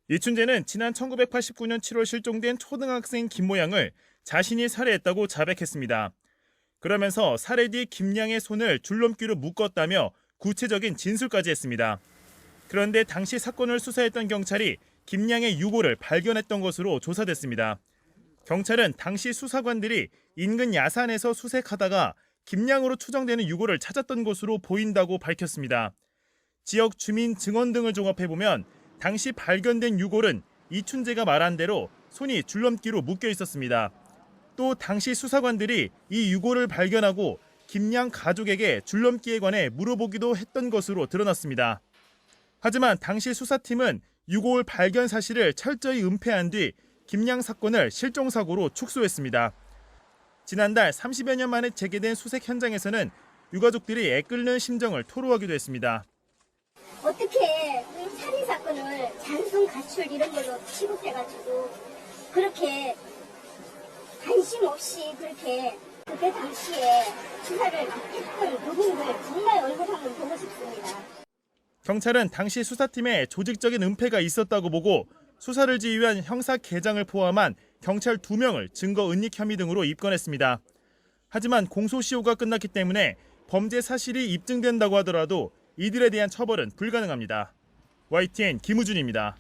이춘재는 지난 1989년 7월 실종된 초등학생 김모양을 자신이 살해했다고 자백했습니다. 그러면서 살해 뒤 김양의 손을 줄넘기로 묶었다며 구체적인 진술까지 했습니다. 그런데 당시 사건을 수사했던 경찰이 김양의 유골을 발견했던 것으로 조사됐습니다. 경찰은 당시 수사관들이 인근 야산에서 수색하다가 김양으로 추정되는 유골을 찾았던 것으로 보인다고 밝혔습니다. 지역 주민 증언 등을 종합해보면 당시 발견된 유골은 이춘재가 말한 대로 손이 줄넘기로 묶여 있었습니다. 또 당시 수사관들이 이 유골을 발견하고 김양 가족에게 줄넘기에 관해 물어보기도 했던 것으로 드러났습니다. 하지만 당시 수사팀은 유골 발견 사실을 철저히 은폐한 뒤 김양 사건을 실종사고로 축소했습니다. 지난달 30여 년 만에 재개된 수색 현장에서는 유가족들이 애끓는 심정을 토로하기도 했습니다. 어떻게 살인 사건을 잔손 가출 이런 걸로 취급해가지고 그렇게 관심 없이 그렇게 그때 당시에 수사를 했던 그분들 정말 얼굴 한번 보고 싶습니다. 경찰은 당시 수사팀에 조직적인 은폐가 있었다고 보고 수사를 지휘한 형사 계장을 포함한 경찰 2명을 증거 은닉 혐의 등으로 입건했습니다. 하지만 공소시효가 끝났기 때문에 범죄 사실이 입증된다고 하더라도 이들에 대한 처벌은 불가능합니다. YTN 김우준입니다.